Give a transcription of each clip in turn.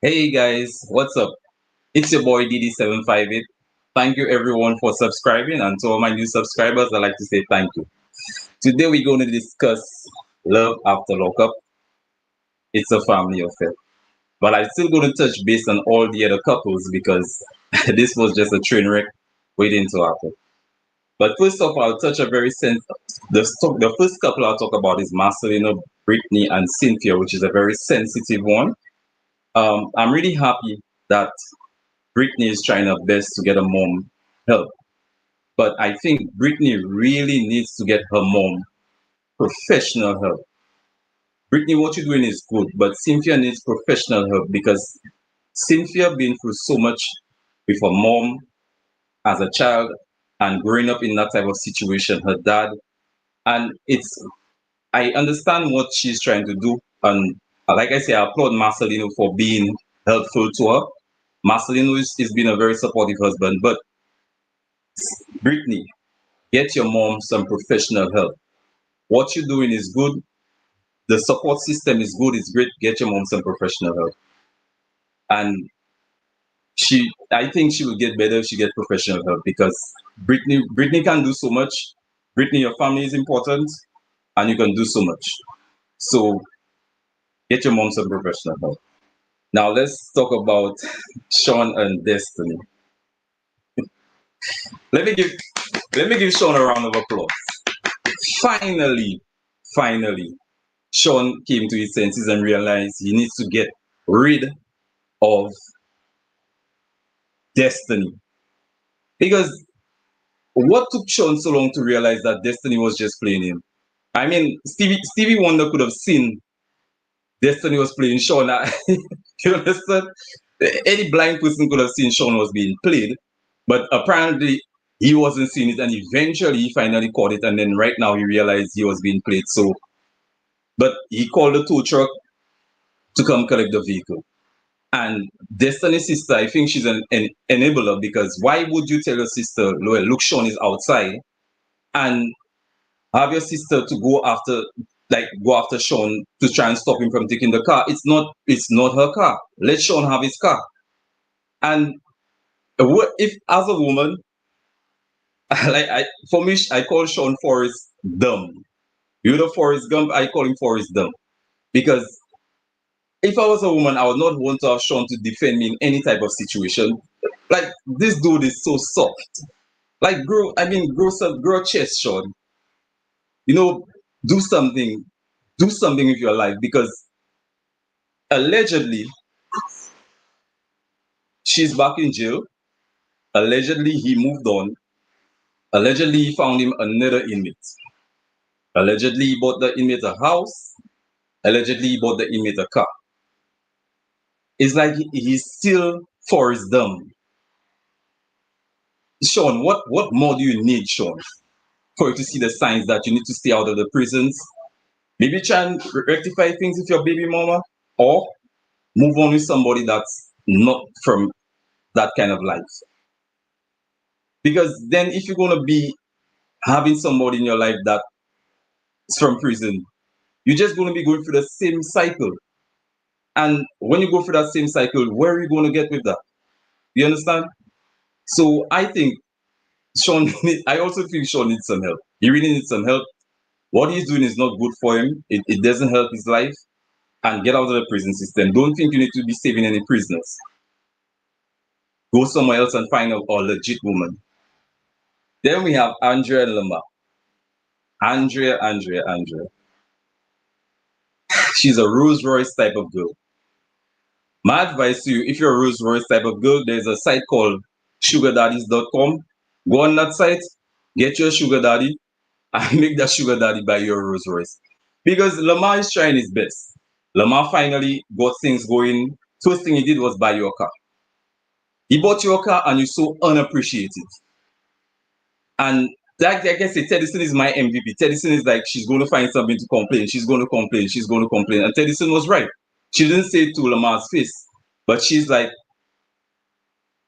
Hey guys, what's up? It's your boy DD758. Thank you everyone for subscribing, and to all my new subscribers, I'd like to say thank you. Today we're going to discuss love after lockup. It's a family affair. But I'm still going to touch base on all the other couples because this was just a train wreck waiting to happen. But first off, I'll touch a very the first couple I'll talk about is Marcelino, Brittany, and Cynthia, which is a very sensitive one. I'm really happy that Brittany is trying her best to get her mom help. But I think Brittany really needs to get her mom professional help. Brittany, what you're doing is good, but Cynthia needs professional help because Cynthia been through so much with her mom as a child and growing up in that type of situation, her dad. And I understand what she's trying to do. And like I say, I applaud Marcelino for being helpful to her. Marcelino is being a very supportive husband, but Brittany, get your mom some professional help. What you're doing is good. The support system is good. It's great. Get your mom some professional help. And I think she will get better if she gets professional help because Brittany can do so much. Brittany, your family is important, and you can do so much. So get your mom some professional help. Now let's talk about Sean and Destiny. Let me give let me give Sean a round of applause. Finally, finally, Sean came to his senses and realized he needs to get rid of Destiny. Because what took Sean so long to realize that Destiny was just playing him? I mean, Stevie Wonder could have seen Destiny was playing Sean. You understand? Any blind person could have seen Sean was being played, but apparently he wasn't seeing it, and eventually he finally caught it, and then right now he realized he was being played. So, but he called the tow truck to come collect the vehicle. And Destiny's sister, I think she's an enabler because why would you tell your sister, look, Sean is outside, and have your sister to go after Sean to try and stop him from taking the car? It's not her car. Let Sean have his car. And if as a woman, for me, I call Sean Forrest dumb. You know Forrest Gump, I call him Forrest dumb because if I was a woman, I would not want to have Sean to defend me in any type of situation. Like this dude is so soft. Like grow a chest, Sean. You know, do something, do something with your life because allegedly she's back in jail. Allegedly he moved on. Allegedly he found him another inmate. Allegedly he bought the inmate a house. Allegedly he bought the inmate a car. It's like he's still Forrest dumb. Sean, what more do you need, Sean, for you to see the signs that you need to stay out of the prisons? Maybe try and rectify things with your baby mama, or move on with somebody that's not from that kind of life. Because then, if you're gonna be having somebody in your life that's from prison, you're just gonna be going through the same cycle. And when you go through that same cycle, where are you gonna get with that? You understand? So I think I also feel Sean needs some help. He really needs some help. What he's doing is not good for him. It doesn't help his life. And get out of the prison system. Don't think you need to be saving any prisoners. Go somewhere else and find a legit woman. Then we have Andrea and Lamar. Andrea. She's a Rolls Royce type of girl. My advice to you, if you're a Rolls Royce type of girl, there's a site called sugardaddies.com. Go on that site, get your sugar daddy, and make that sugar daddy buy your Rolls Royce. Because Lamar is trying his best. Lamar finally got things going. First thing he did was buy your car. He bought your car and you're so unappreciative. And like I said, Teddyson is my MVP. Teddyson is like, she's going to find something to complain. She's going to complain. She's going to complain. And Teddyson was right. She didn't say it to Lamar's face, but she's like,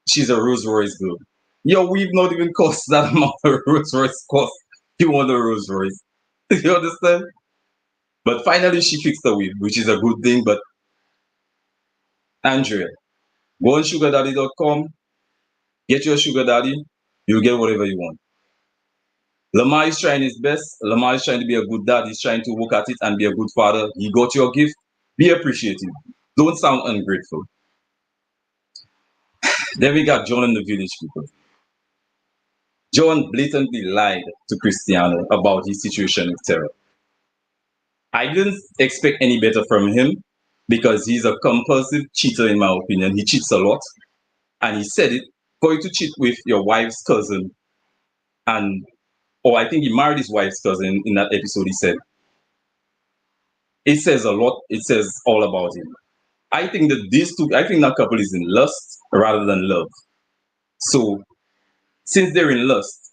she's a Rolls Royce girl. Yo, we've not even cost that amount of Rolls Royce cost. You want a Rolls Royce. You understand? But finally, she fixed the wheel, which is a good thing. But Andrea, go on sugardaddy.com, get your sugar daddy, you'll get whatever you want. Lamar is trying his best. Lamar is trying to be a good dad. He's trying to work at it and be a good father. He got your gift. Be appreciative. Don't sound ungrateful. Then we got John in the village people. John blatantly lied to Cristiano about his situation with Tara. I didn't expect any better from him because he's a compulsive cheater, in my opinion. He cheats a lot. And he said it for you to cheat with your wife's cousin. And, or I think he married his wife's cousin in that episode, he said. It says a lot. It says all about him. I think that couple is in lust rather than love. So, since they're in lust,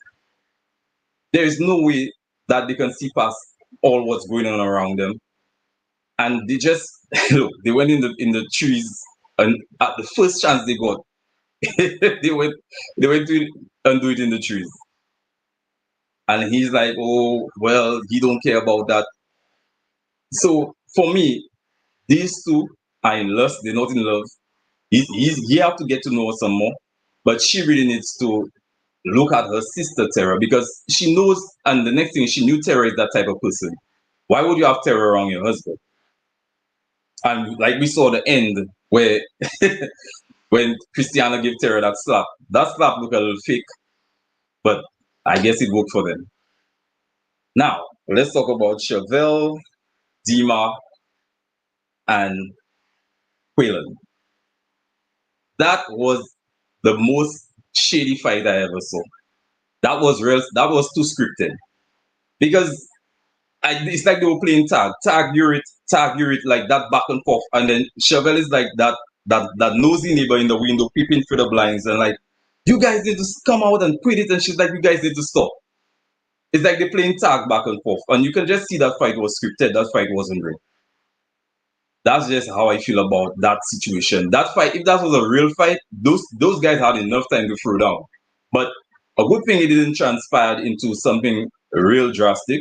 there is no way that they can see past all what's going on around them. And they just look, they went in the trees, and at the first chance they got, they went to undo it in the trees. And he's like, oh well, he don't care about that. So for me, these two are in lust, they're not in love. He have to get to know her some more. But she really needs to look at her sister Tara because she knows, and the next thing she knew Tara is that type of person. Why would you have Tara around your husband? And like we saw the end where when Cristiano gave Tara that slap looked a little fake, but I guess it worked for them. Now let's talk about Chevelle, Dima, and Quillen. That was the most shady fight I ever saw. That was real. That was too scripted because it's like they were playing tag you it like that back and forth, and then Chevelle is like that nosy neighbor in the window peeping through the blinds and like, you guys need to come out and quit it, and she's like, you guys need to stop. It's like they're playing tag back and forth, and you can just see that fight was scripted. That fight wasn't real. That's just how I feel about that situation. That fight, if that was a real fight, those guys had enough time to throw down. But a good thing it didn't transpire into something real drastic,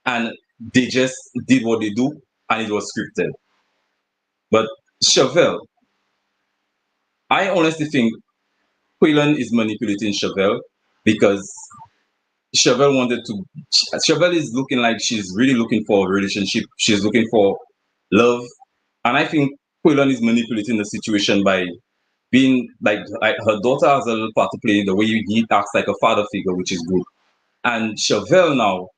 and they just did what they do, and it was scripted. But Chevelle, I honestly think Quillen is manipulating Chevelle because Chevelle wanted to. Chevelle is looking like she's really looking for a relationship. She's looking for love, and I think Quillen is manipulating the situation by being like her daughter has a little part to play the way he acts like a father figure, which is good. And Chevelle now,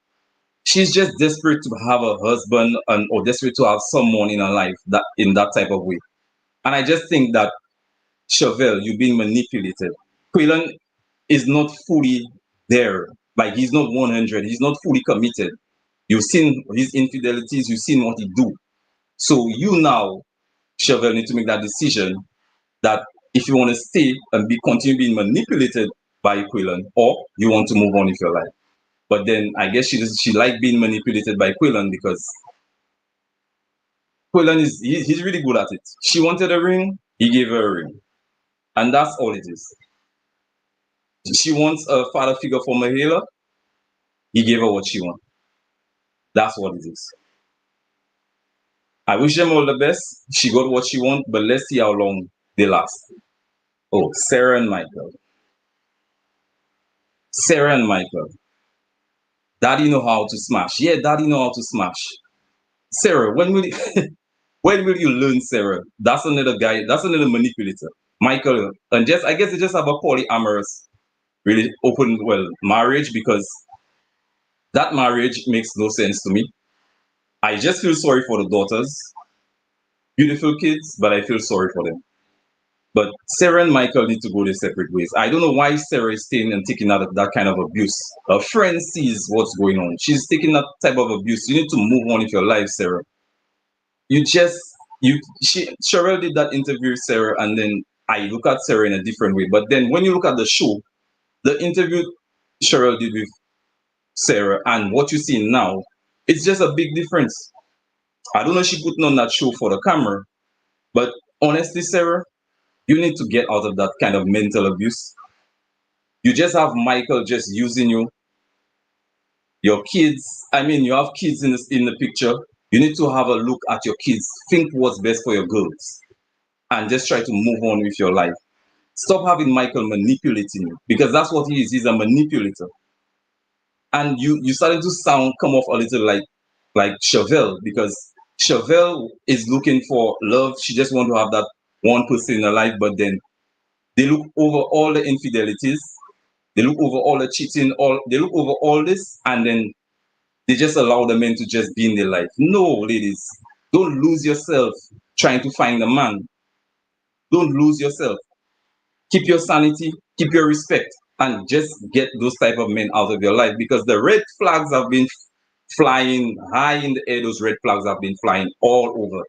she's just desperate to have a husband and or desperate to have someone in her life that in that type of way. And I just think that Chevelle, you're being manipulated. Quillen is not fully there. Like he's not 100. He's not fully committed. You've seen his infidelities. You've seen what he do. So you now, Chevelle, need to make that decision that if you want to stay and continue being manipulated by Quillen, or you want to move on with your life. But then I guess she liked being manipulated by Quillen because Quillen he's really good at it. She wanted a ring, he gave her a ring. And that's all it is. She wants a father figure for Mahela, he gave her what she wants. That's what it is. I wish them all the best. She got what she wants, but let's see how long they last. Oh, Sarah and Michael. Sarah and Michael. Daddy know how to smash. Yeah, daddy know how to smash. Sarah, when will you, when will you learn, Sarah? That's another guy. That's another manipulator. Michael, and just I guess they just have a polyamorous, really open marriage because that marriage makes no sense to me. I just feel sorry for the daughters, beautiful kids, but I feel sorry for them. But Sarah and Michael need to go their separate ways. I don't know why Sarah is staying and taking that kind of abuse. Her friend sees what's going on. She's taking that type of abuse. You need to move on with your life, Sarah. Cheryl did that interview with Sarah, and then I look at Sarah in a different way. But then when you look at the show, the interview Cheryl did with Sarah and what you see now, it's just a big difference. I don't know if she putting on that show for the camera, but honestly, Sarah, you need to get out of that kind of mental abuse. You just have Michael just using you. Your kids, I mean, you have kids in the picture. You need to have a look at your kids. Think what's best for your girls. and just try to move on with your life. Stop having Michael manipulating you, because that's what he is. He's a manipulator. And you started to come off a little like Chevelle, because Chevelle is looking for love. She just want to have that one person in her life, but then they look over all the infidelities, they look over all the cheating, they look over all this, and then they just allow the men to just be in their life. No, ladies, don't lose yourself trying to find a man. Don't lose yourself. Keep your sanity, keep your respect, and just get those type of men out of your life, because the red flags have been flying high in the air. Those red flags have been flying all over.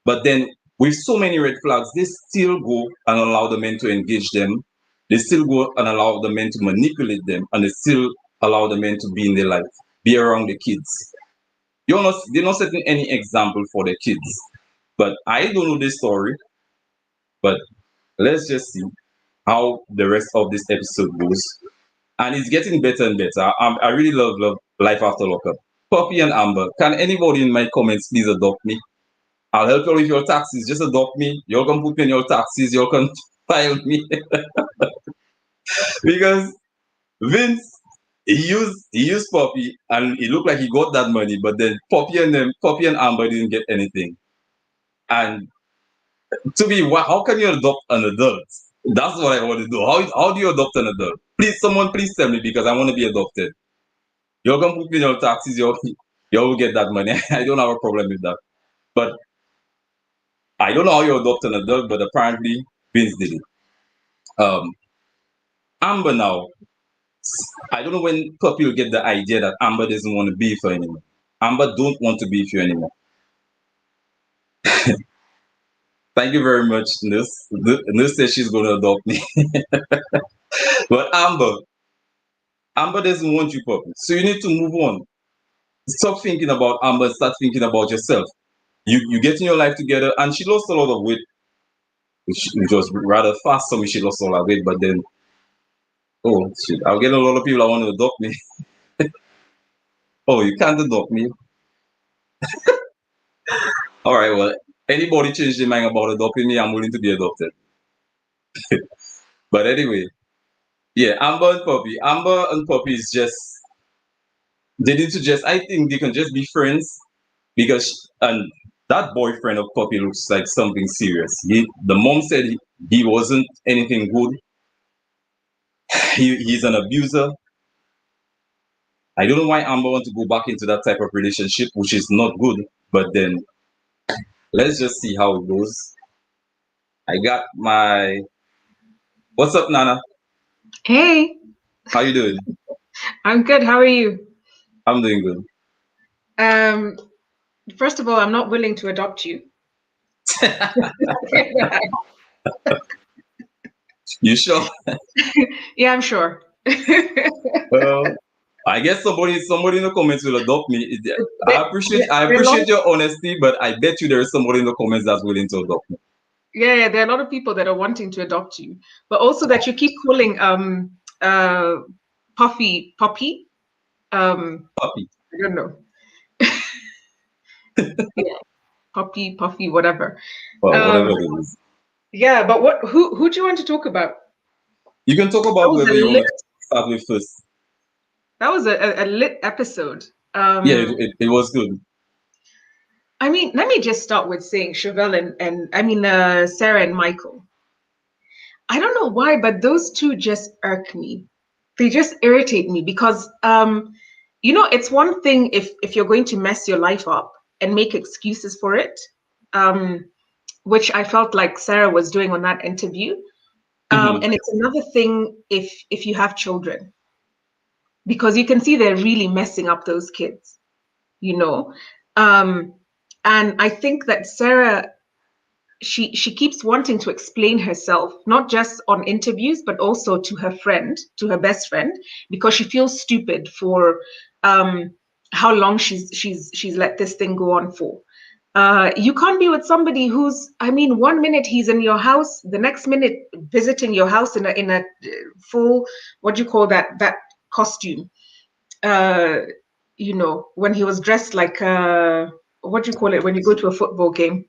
But then, with so many red flags, they still go and allow the men to engage them. They still go and allow the men to manipulate them, and they still allow the men to be in their life, be around the kids. They're not setting any example for the kids. But I don't know this story. But let's just see how the rest of this episode goes. And it's getting better and better. I really love Life After Lockup. Poppy and Amber, can anybody in my comments please adopt me? I'll help you with your taxes. Just adopt me. You can put me in your taxes. You can file me. Because Vince, he used Poppy, and it looked like he got that money, but then Poppy and Amber didn't get anything. And to me, how can you adopt an adult? That's what I want to do. How do you adopt an adult? Someone please tell me, because I want to be adopted. You're gonna put me in your taxes, you'll get that money. I don't have a problem with that. But I don't know how you adopt an adult, but apparently Vince did it. Amber now, I don't know when Puppy will get the idea that Amber doesn't want to be with her anymore. Amber don't want to be with you anymore. Thank you very much, Nurse. Nurse says she's going to adopt me. But Amber doesn't want you, Puppy. So you need to move on. Stop thinking about Amber, start thinking about yourself. You get in your life together, and she lost a lot of weight, which was rather fast. So she lost all that weight, but then, oh shit, I'll get a lot of people that want to adopt me. Oh, you can't adopt me. All right, well, anybody change their mind about adopting me, I'm willing to be adopted. But anyway, yeah, Amber and Puppy is just, they need to just, I think they can just be friends, because and that boyfriend of Puppy looks like something serious. The mom said he wasn't anything good. He's an abuser. I don't know why Amber wants to go back into that type of relationship, which is not good. But then let's just see how it goes. I got my, what's up, Nana? Hey, How you doing? I'm good. How are you? I'm doing good. First of all, I'm not willing to adopt you. You sure? Yeah, I'm sure. Well, I guess somebody in the comments will adopt me. I There are a lot appreciate of, your honesty, but I bet you there is somebody in the comments that's willing to adopt me. yeah, there are a lot of people that are wanting to adopt you, but also that you keep calling Puffy Poppy. Puppy. I don't know. Yeah, Puffy, whatever. Well, whatever Um, it is. yeah, but who do you want to talk about? You can talk That about was a whoever you want lit to start with first. that was a lit episode. Yeah, it was good. I mean, let me just start with saying Chevelle and I mean Sarah and Michael. I don't know why, but those two just irk me. They just irritate me because it's one thing if you're going to mess your life up and make excuses for it, um, which I felt like Sarah was doing on that interview. Hmm. And it's another thing if you have children, because you can see they're really messing up those kids, you know. Um, and I think that Sarah, she keeps wanting to explain herself, not just on interviews but also to her friend, to her best friend, because she feels stupid for um how long she's let this thing go on for. You can't be with somebody who's, I mean, one minute he's in your house, the next minute visiting your house in a full, what do you call that costume, uh when he was dressed like what do you call it when you go to a football game?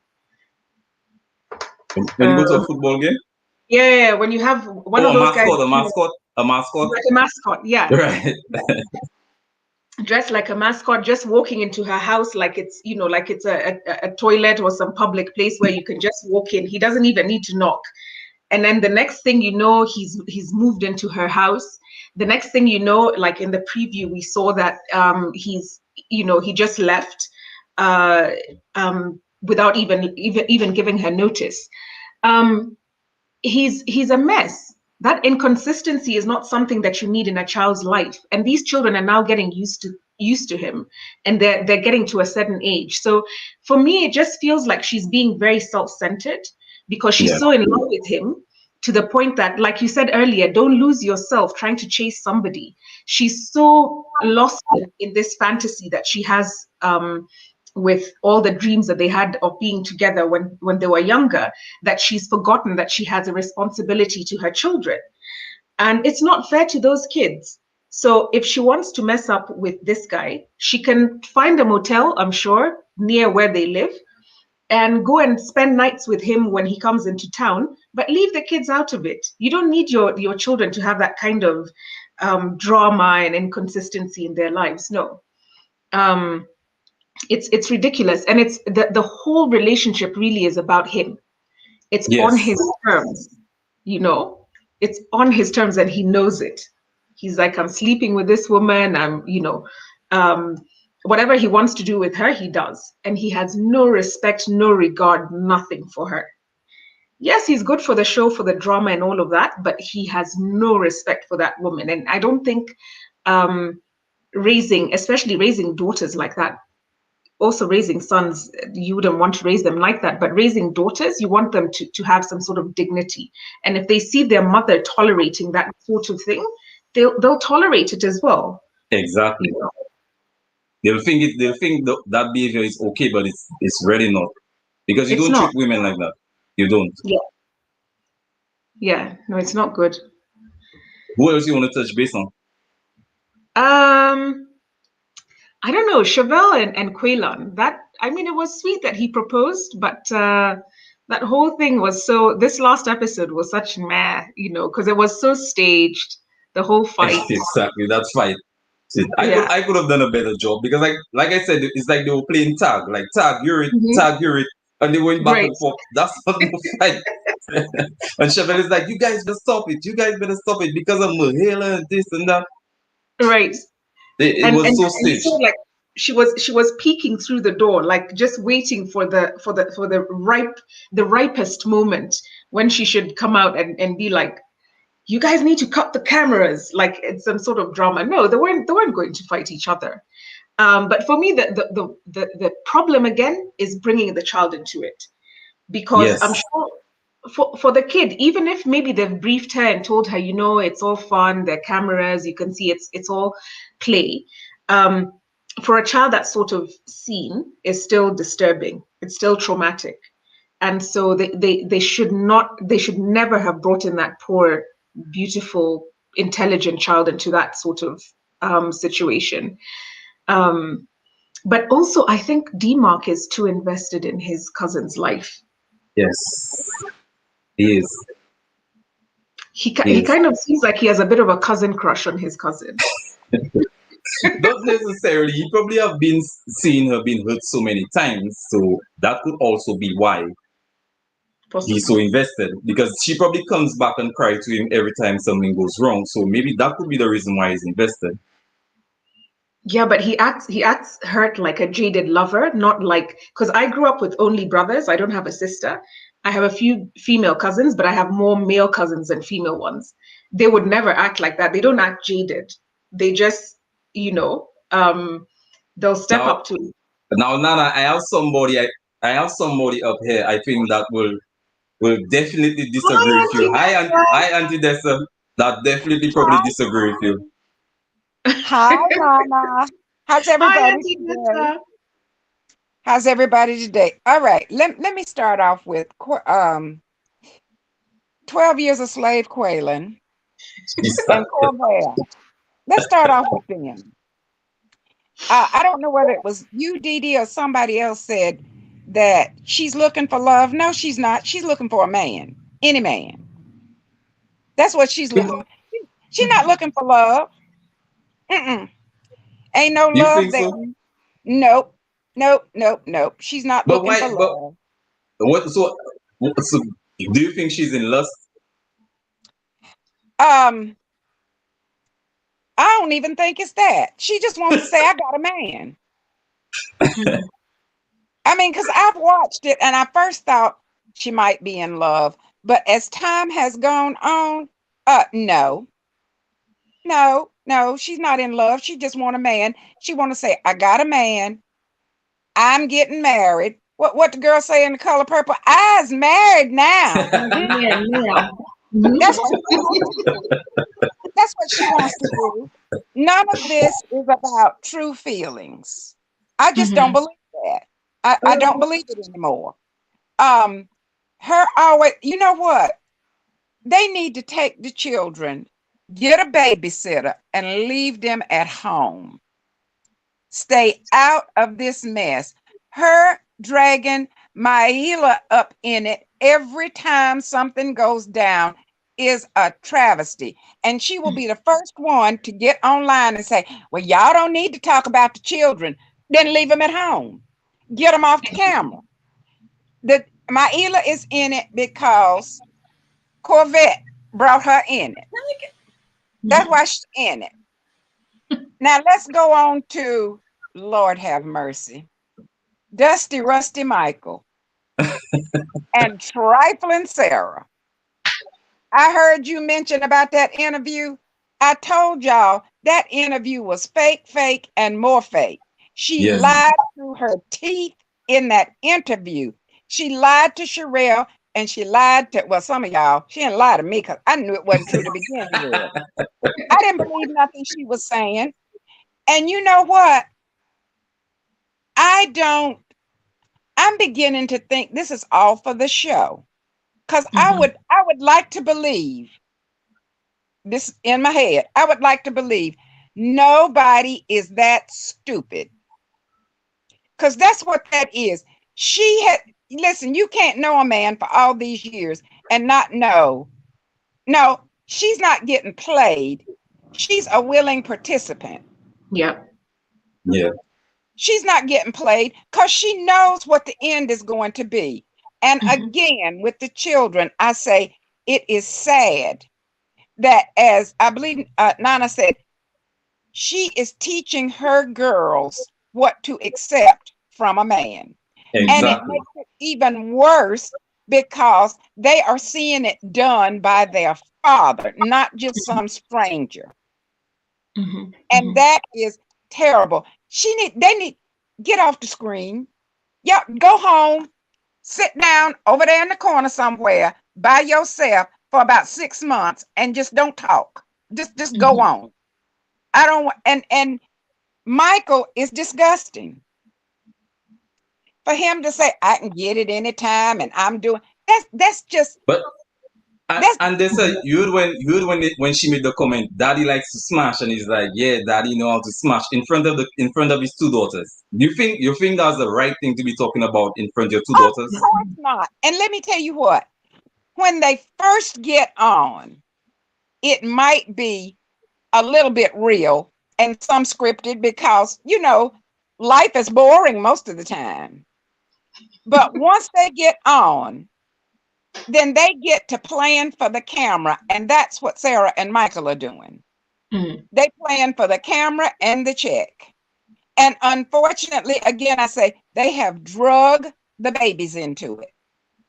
When you go to a football game? Yeah, when you have one Oh, of a those guys, mascot, a mascot, a mascot. like a mascot, yeah. Right. Dressed like a mascot, just walking into her house like it's, like it's a toilet or some public place where you can just walk in. He doesn't even need to knock. And then the next thing you know, he's moved into her house. The next thing you know, like in the preview, we saw that he just left uh, without even giving her notice. Um, he's a mess. That inconsistency is not something that you need in a child's life, and these children are now getting used to him, and they're getting to a certain age. So for me, it just feels like she's being very self-centered because she's Yeah. so in love with him, to the point that, like you said earlier, don't lose yourself trying to chase somebody. She's so lost in this fantasy that she has, with all the dreams that they had of being together when they were younger, that she's forgotten that she has a responsibility to her children. And it's not fair to those kids. So if she wants to mess up with this guy, she can find a motel, I'm sure, near where they live, and go and spend nights with him when he comes into town, but leave the kids out of it. You don't need your children to have that kind of drama and inconsistency in their lives. No. It's ridiculous, and it's the whole relationship really is about him. It's on Yes. his terms, it's on his terms, and he knows it. He's like, I'm sleeping with this woman. Um, whatever he wants to do with her, he does, and he has no respect, no regard, nothing for her. Yes, he's good for the show, for the drama and all of that, but he has no respect for that woman. And I don't think especially raising daughters like that, also raising sons, you wouldn't want to raise them like that, but raising daughters, you want them to have some sort of dignity. And if they see their mother tolerating that sort of thing, they'll tolerate it as well. Exactly. They'll think that behavior is okay, but it's really not, because you It's don't treat not. women like that. You don't. Yeah, no, it's not good. Who else you want to touch base on? I don't know, Chevelle and Quillen. It was sweet that he proposed, but that whole thing was this last episode was such meh, because it was so staged, the whole fight. Exactly, that's fine. Yeah. I could have done a better job, because like I said, it's like they were playing tag, like tag, you're it, Mhm. tag, you're it, and they went back Right. and forth. That's not no fight. And Chevelle is like, you guys better stop it. You guys better stop it because of Mahela and this and that. Right. It and was and, so and so staged. like she was peeking through the door, like just waiting for the ripest moment when she should come out and be like, you guys need to cut the cameras, like it's some sort of drama. No, they weren't going to fight each other. But for me, the problem again is bringing the child into it, because I'm Yes. sure for the kid, even if maybe they've briefed her and told her, it's all fun, there are cameras, you can see it's all play. Um, for a child, that sort of scene is still disturbing. It's still traumatic, and so they should never have brought in that poor, beautiful, intelligent child into that sort of situation. Um, but also, I think Demark is too invested in his cousin's life. Yes. He is. He He is. kind of seems like he has a bit of a cousin crush on his cousin. Not necessarily. He probably have been seeing her being hurt so many times, so that could also be why he's so Possibly. invested. Because she probably comes back and cry to him every time something goes wrong. So maybe that could be the reason why he's invested. Yeah, but he acts hurt like a jaded lover, not like, because I grew up with only brothers. I don't have a sister. I have a few female cousins, but I have more male cousins than female ones. They would never act like that. They don't act jaded. They just, they'll step Now, up to. Nana, I have somebody up here. I think that will definitely disagree with you. Hi, Auntie Dessa. That definitely probably Hi, disagree with you. hi, Nana. How's Hi, everybody Auntie today? Nessa. How's everybody today? All right, let me start off with 12 Years a Slave, Quillen, and Corbell. Let's start off with them. I don't know whether it was you, Dee Dee, or somebody else said that she's looking for love. No, she's not. She's looking for a man, any man. That's what she's looking for. She's not looking for love. Mm-mm. Ain't no You love think there. so? Nope. Nope. Nope. Nope. She's not But looking why? for But love. what? So do you think she's in lust? Um, I don't even think it's that. She just wants to say, I got a man. I mean, because I've watched it and I first thought she might be in love. But as time has gone on, no, she's not in love. She just want a man. She want to say, I got a man. I'm getting married. What the girl say in The Color Purple? I's married now. Yeah. That's what she wants to do. That's what she wants to do. None of this is about true feelings. I just don't believe that. I don't believe it anymore. Her always, you know what? They need to take the children, get a babysitter, and leave them at home. Stay out of this mess. Her dragging Maila up in it every time something goes down is a travesty. And she will be the first one to get online and say, well, y'all don't need to talk about the children. Then leave them at home. Get them off the camera. The Maila is in it because Corvette brought her in it. That's why she's in it. Now let's go on to Lord have mercy. Dusty Rusty Michael and Trifling Sarah. I heard you mention about that interview. I told y'all that interview was fake, and more fake. She lied through her teeth in that interview. She lied to Sherelle and she lied to, well, some of y'all, she didn't lie to me because I knew it wasn't true to begin with. I didn't believe nothing she was saying. And you know what? I'm beginning to think this is all for the show. Because I would like to believe this in my head. I would like to believe nobody is that stupid. Because that's what that is. Listen, you can't know a man for all these years and not know. No, she's not getting played. She's a willing participant. Yeah. She's not getting played because she knows what the end is going to be. And again, with the children, I say it is sad that, as I believe Nana said, she is teaching her girls what to accept from a man. Exactly. And it makes it even worse because they are seeing it done by their father, not just some stranger. And that is terrible. They need get off the screen. Yeah, go home, sit down over there in the corner somewhere by yourself for about 6 months and just don't talk. Just go on. I don't want, and Michael is disgusting. For him to say, I can get it anytime and I'm doing that's just and they said when she made the comment, Daddy likes to smash, and he's like, yeah, Daddy know how to smash in front of his two daughters. You think that's the right thing to be talking about in front of your two daughters? Of course not. And let me tell you what, when they first get on, it might be a little bit real and some scripted because, life is boring most of the time. But once they get on, then they get to playing for the camera. And that's what Sarah and Michael are doing. They playing for the camera and the check. And unfortunately, again, I say they have drug the babies into it.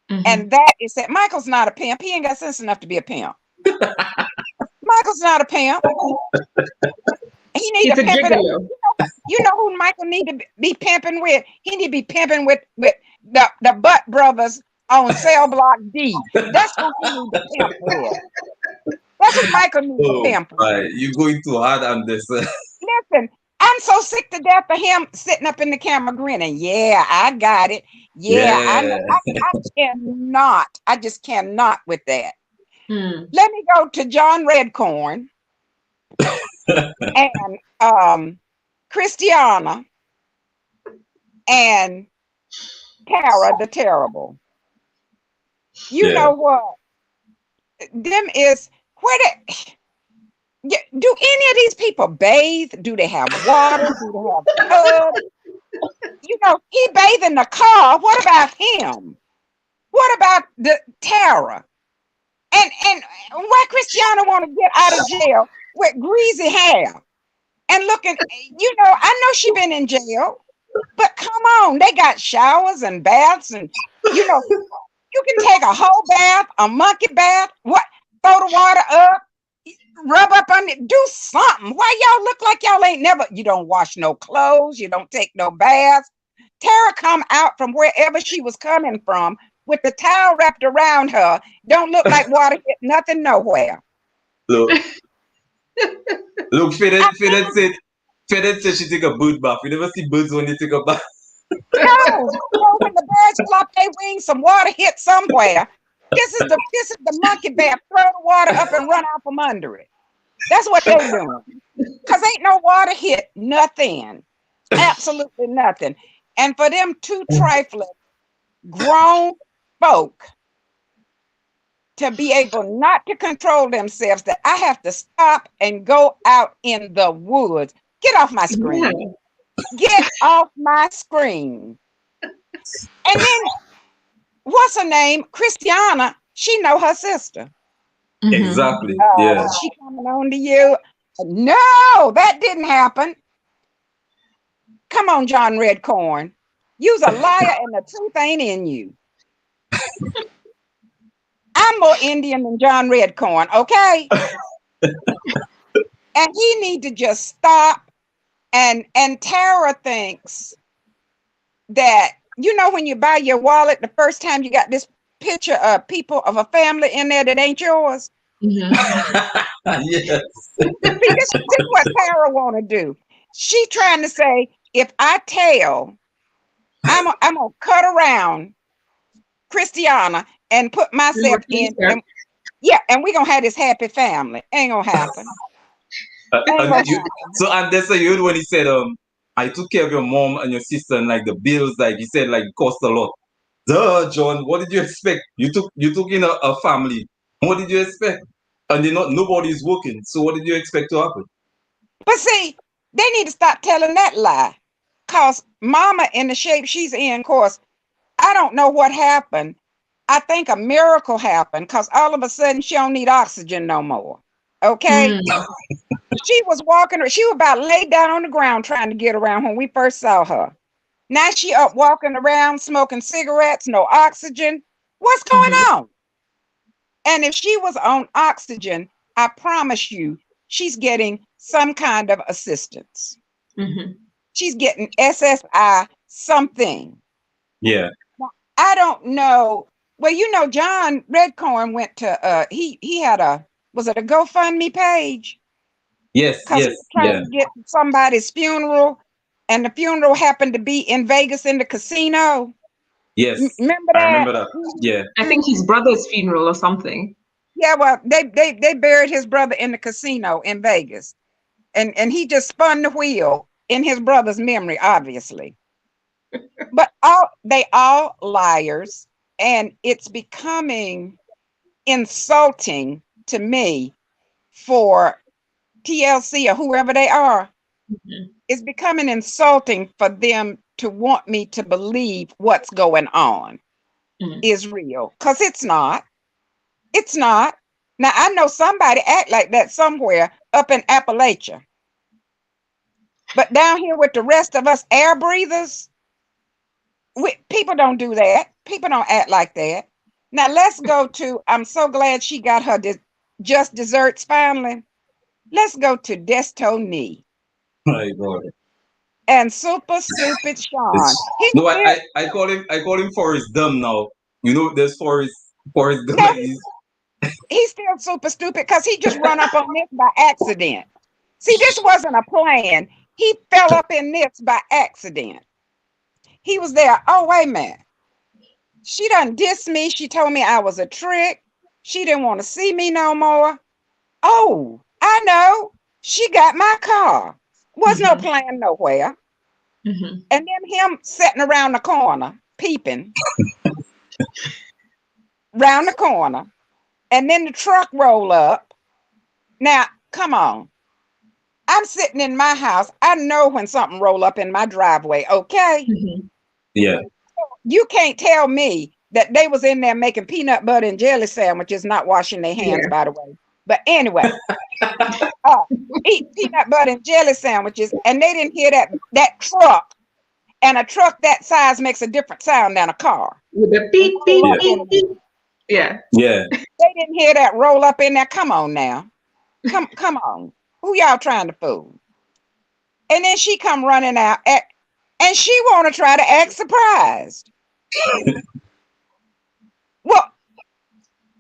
And that is that Michael's not a pimp. He ain't got sense enough to be a pimp. Michael's not a pimp. He need a pimp. You know who Michael need to be pimping with? He need to be pimping with the Butt Brothers on Cell Block D. That's who he need to pimp with. That's what Michael needs to pimp with. Right. You're going too hard on this. Listen, I'm so sick to death of him sitting up in the camera grinning. Yeah, I got it. Yeah. I cannot. I just cannot with that. Let me go to John Redcorn and Christiana and Tara the Terrible. You Yeah. know what? Them is where do any of these people bathe? Do they have water? Do they have tubs? You know, he bathed in the car. What about him? What about the Tara? And why Christiana want to get out of jail with greasy hair and looking, you know, I know she been in jail, but come on, they got showers and baths and, you know, you can take a whole bath, a monkey bath, what, throw the water up, rub up on it, do something. Why y'all look like y'all ain't never, you don't wash no clothes, you don't take no baths. Tara come out from wherever she was coming from with the towel wrapped around her. Don't look like water hit nothing nowhere. Look, look, Feded said she take a bird bath. You never see birds when they take a bath. No, when the birds flop their wings, some water hit somewhere. This is the monkey bath. Throw the water up and run out from under it. That's what they doing. Cause ain't no water hit nothing. Absolutely nothing. And for them two trifling grown folk to be able not to control themselves, that I have to stop and go out in the woods. Get off my screen. Yeah. Get off my screen. And then what's her name? Christiana, she know her sister. Exactly. Yeah. She coming on to you. No, that didn't happen. Come on, John Redcorn. You's a liar and the truth ain't in you. I'm more Indian than John Redcorn, okay? And he need to just stop. And Tara thinks that, you know, when you buy your wallet, the first time you got this picture of people of a family in there that ain't yours. Yes. See, this is what Tara want to do. She trying to say, if I tell, I'm gonna cut around Christiana and put myself in, and, yeah, and we're gonna have this happy family. Ain't gonna happen. And that's a you when he said, I took care of your mom and your sister and like the bills, like he said, like it cost a lot. Duh, John, what did you expect? You took in a family. What did you expect? And nobody's working. So what did you expect to happen? But see, they need to stop telling that lie. Cause mama in the shape she's in, of course, I don't know what happened. I think a miracle happened because all of a sudden she don't need oxygen no more. Okay. She was walking, she was about laid down on the ground trying to get around when we first saw her. Now she up walking around smoking cigarettes, no oxygen. What's going on? And if she was on oxygen, I promise you, she's getting some kind of assistance. She's getting SSI something. Yeah. I don't know. Well, you know, John Redcorn went to he had was it a GoFundMe page? Yes, Because he was trying to get somebody's funeral, and the funeral happened to be in Vegas in the casino. Yes. Remember that? I remember that. Yeah. I think his brother's funeral or something. Yeah, well, they buried his brother in the casino in Vegas. And he just spun the wheel in his brother's memory, obviously. But they all liars, and it's becoming insulting to me for TLC or whoever they are. It's becoming insulting for them to want me to believe what's going on is real, because it's not. It's not. Now, I know somebody act like that somewhere up in Appalachia. But down here with the rest of us air breathers, people don't do that. People don't act like that. Now, let's go to, I'm so glad she got her just desserts finally. Let's go to Destony. My God. And Super Stupid Sean. No, I call him Forrest Dumb now. You know, there's Forrest Dumb. No, he's still super stupid because he just run up on this by accident. See, this wasn't a plan. He fell up in this by accident. He was there. Oh, wait a minute. She done dissed me. She told me I was a trick. She didn't want to see me no more. Oh, I know. She got my car. Was no plan nowhere. And then him sitting around the corner. peeping round the corner, and then the truck roll up. Now, come on. I'm sitting in my house. I know when something roll up in my driveway, okay? Mhm. Yeah. You can't tell me that they was in there making peanut butter and jelly sandwiches, not washing their hands, Yeah. by the way. But anyway, eat peanut butter and jelly sandwiches, and they didn't hear that truck. And a truck that size makes a different sound than a car. With the beep, beep, Roll up beep, in beep. there. Yeah. Yeah. They didn't hear that roll up in there. Come on now. Come on. Who y'all trying to fool? And then she come running out and she want to try to act surprised. Well,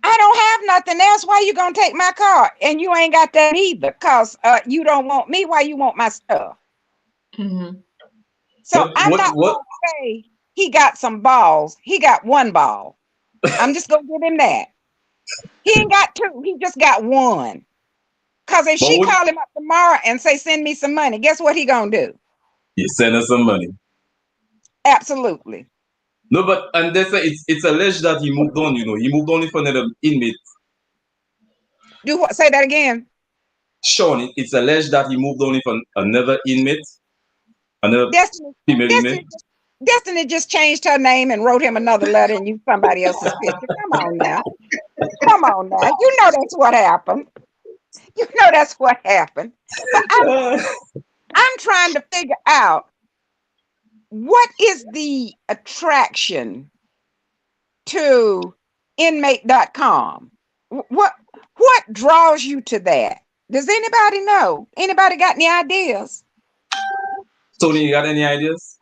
I don't have nothing else. Why you gonna take my car? And you ain't got that either, cause you don't want me. Why you want my stuff? Mhm. So But I'm not gonna say he got some balls. He got one ball. I'm just gonna give him that. He ain't got two. He just got one. Cause if she call him up tomorrow and say send me some money, guess what he gonna do? You send us some money. Absolutely. No, but and that's it's alleged that he moved on. You know, he moved on in front of the inmate. Do what? Say that again. Sean, it's alleged that he moved on in front another inmate, another Destiny, female inmate. Destiny just changed her name and wrote him another letter and used somebody else's picture. Come on now. Come on now. You know that's what happened. You know that's what happened. But I'm trying to figure out what is the attraction to inmate.com? What draws you to that? Does anybody know? Anybody got any ideas? Tony, you got any ideas?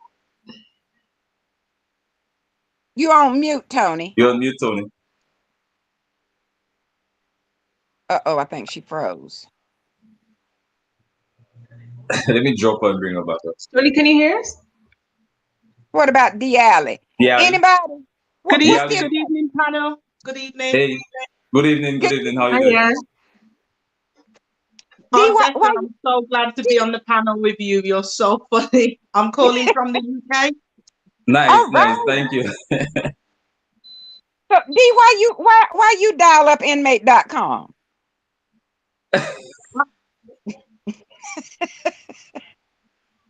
You on mute, Tony. You're on mute, Tony. Uh-oh, I think she froze. Let me drop her and bring her back up. Tony, can you hear us? What about D Alley? Yeah. Anybody? Good Yeah, evening, panel. Good evening. Hey, good evening. Good evening. How are you doing? Yeah. Oh, why- Declan, I'm so glad to be on the panel with you. You're so funny. I'm calling from the UK. Nice, All nice. right. Thank you. So D, why you dial up inmate.com?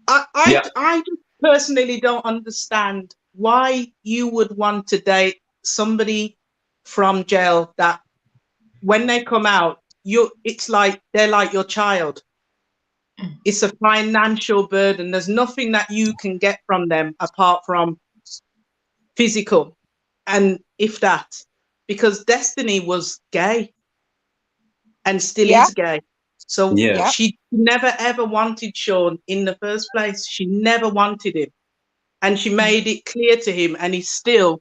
I just personally don't understand why you would want to date somebody from jail that when they come out, it's like they're like your child. It's a financial burden. There's nothing that you can get from them apart from physical, and if that, because Destiny was gay and still Yeah. is gay. So Yeah. she never ever wanted Sean in the first place. She never wanted him. And she made it clear to him, and he still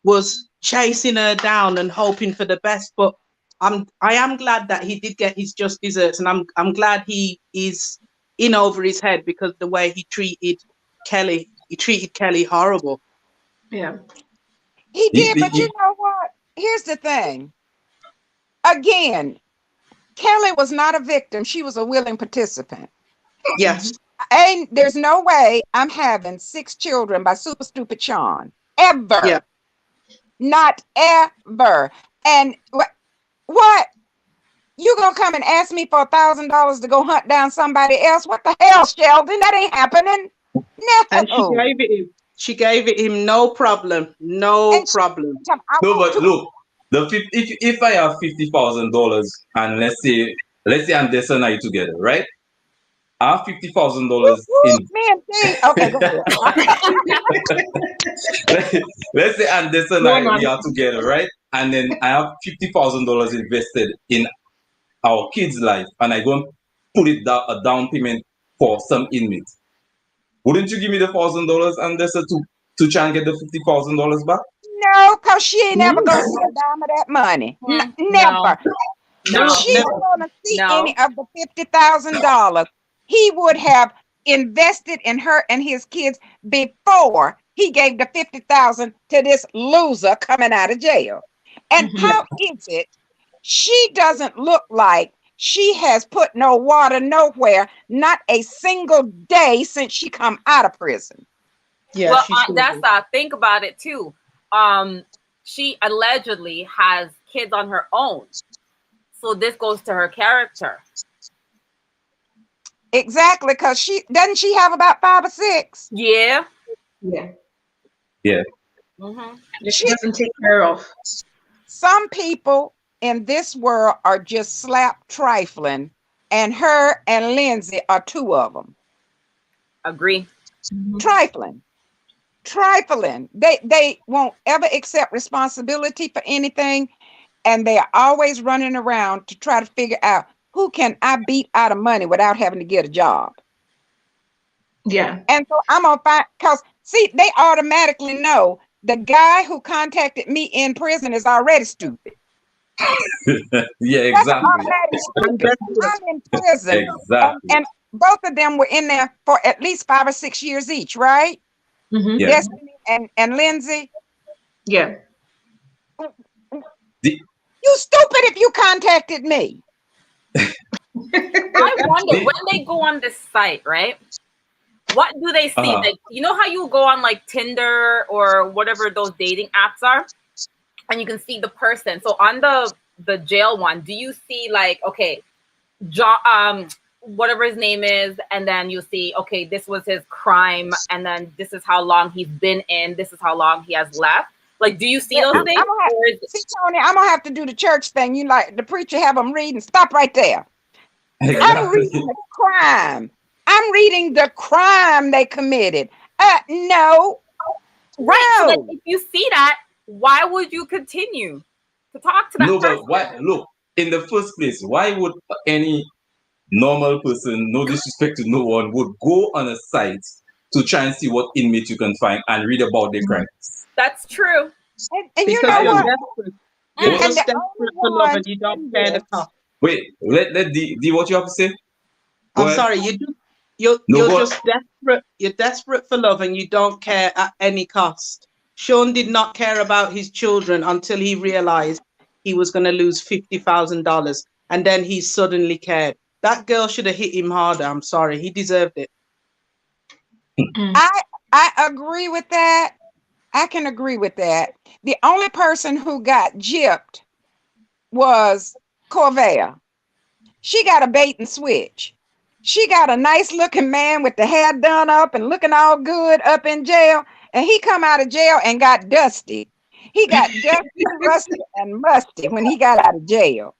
was chasing her down and hoping for the best. But I am glad that he did get his just desserts, and I'm glad he is in over his head, because the way he treated Kelly horrible. Yeah. He did, but you know what? Here's the thing. Again, Kelly was not a victim. She was a willing participant. Yes. And there's no way I'm having 6 children by Super Stupid Sean. Ever. Yeah. Not ever. And what? You gonna come and ask me for $1,000 to go hunt down somebody else? What the hell, Sheldon? That ain't happening. No. And she gave it him no problem. No problem. No, but look, if I have $50,000 and let's say Andessa and I together, right? I have $50,000 in. Man, okay, go ahead. Let's say Andessa and I we are together, right? And then I have $50,000 invested in our kids' life, and I go and put it down a down payment for some inmate. Wouldn't you give me the $1,000 Andessa to try and get the $50,000 back? No, because she ain't never gonna see a dime of that money. Never. No, She ain't gonna see any of the $50,000 he would have invested in her and his kids before he gave the $50,000 to this loser coming out of jail. And how is it she doesn't look like she has put no water nowhere, not a single day since she come out of prison? Yeah, Well, she's that's think about it too. She allegedly has kids on her own, so this goes to her character. Exactly, because she have about 5 or 6. Yeah. Yeah. Yeah. Mm-hmm. She doesn't take care of. Some people in this world are just slap trifling, and her and Lindsay are 2 of them. Agree. Trifling. They won't ever accept responsibility for anything, and they are always running around to try to figure out who can I beat out of money without having to get a job. Yeah. And so I'm gonna find, because see, they automatically know the guy who contacted me in prison is already stupid. Yeah, That's exactly. automatic stupid. I'm in prison, Exactly. and both of them were in there for at least 5 or 6 years each, right? Mm-hmm. Yeah. Destiny and Lindsay. Yeah. You stupid if you contacted me. I wonder when they go on this site, right? What do they see? Like, you know how you go on like Tinder or whatever those dating apps are, and you can see the person. So on the jail one, do you see like, okay, whatever his name is, and then you see, okay, this was his crime, and then this is how long he's been in, this is how long he has left. Like, do you see those things? See, Tony, I'm gonna have to do the church thing. You like the preacher have them reading. Stop right there. Exactly. I'm reading the crime. I'm reading the crime they committed. No. Right. No. So like, if you see that, why would you continue to talk to that person? But why? Look, in the first place, why would any normal person, no disrespect to no one, would go on a site to try and see what inmate you can find and read about their crimes? That's true. And you because know you're what? desperate. And You're the just desperate only for love, one and you don't in care the this- cost. Wait, let D what you have to say? Go I'm ahead. sorry, you're No, go- just desperate. You're desperate for love, and you don't care at any cost. Sean did not care about his children until he realized he was going to lose $50,000, and then he suddenly cared. That girl should have hit him harder. I'm sorry, he deserved it. I agree with that. I can agree with that. The only person who got gypped was Corvea. She got a bait and switch. She got a nice looking man with the hair done up and looking all good up in jail, and he come out of jail and got dusty. He got dusty, rusty, and musty when he got out of jail.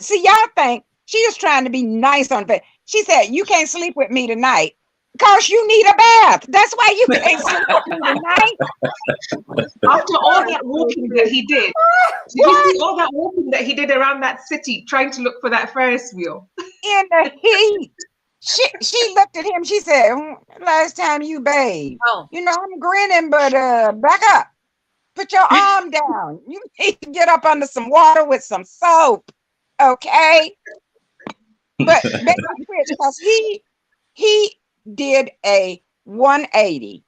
See, y'all think she was trying to be nice on it. She said, "You can't sleep with me tonight because you need a bath. That's why you can't sleep with me tonight." After all that walking that he did you see all that walking that he did around that city trying to look for that Ferris wheel? In the heat. She looked at him. She said, "Last time you bathed, you know, I'm grinning, but back up. Put your arm down. You need to get up under some water with some soap, okay?" But because he did a 180.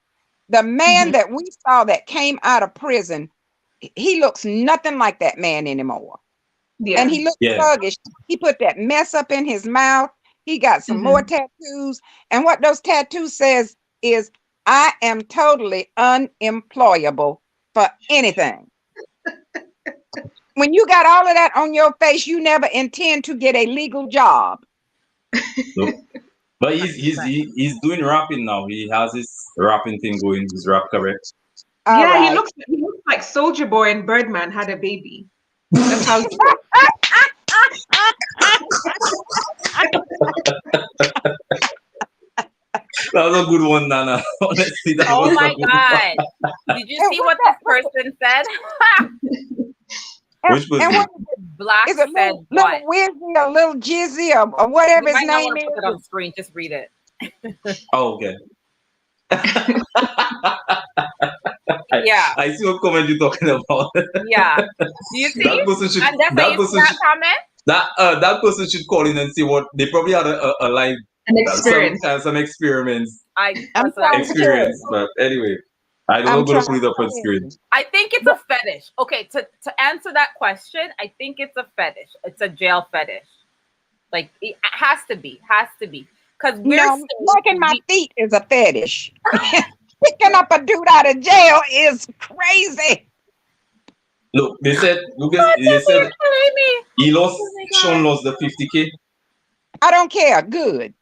The man that we saw that came out of prison, he looks nothing like that man anymore. Yeah. And he looks sluggish. He put that mess up in his mouth. He got some more tattoos. And what those tattoos says is, "I am totally unemployable for anything." When you got all of that on your face, you never intend to get a legal job. No. But he's doing rapping now. He has his rapping thing going. His rap career. Yeah, he looks like Soldier Boy and Birdman had a baby. That's how. That was a good one, Nana. Honestly, that was my a good God. one. Did you see what this person said? Which person? Black is it said little what? Wizzy or little Jizzy or whatever You his might not name want to put it on is? the screen. Just read it. Oh, okay. Yeah. I see what comment you're talking about. Yeah. Do you see? That person should. And that's That person should. comment. That person should call in and see what they probably had a live experience. some experiments. I'm experience, but anyway, I don't know going to put it up on screen. I think it's a fetish. Okay, to answer that question, I think it's a fetish. It's a jail fetish. Like it has to be, because we're liking my feet is a fetish. picking up a dude out of jail is crazy. Look, they said, he lost, Sean lost the 50K. I don't care. Good.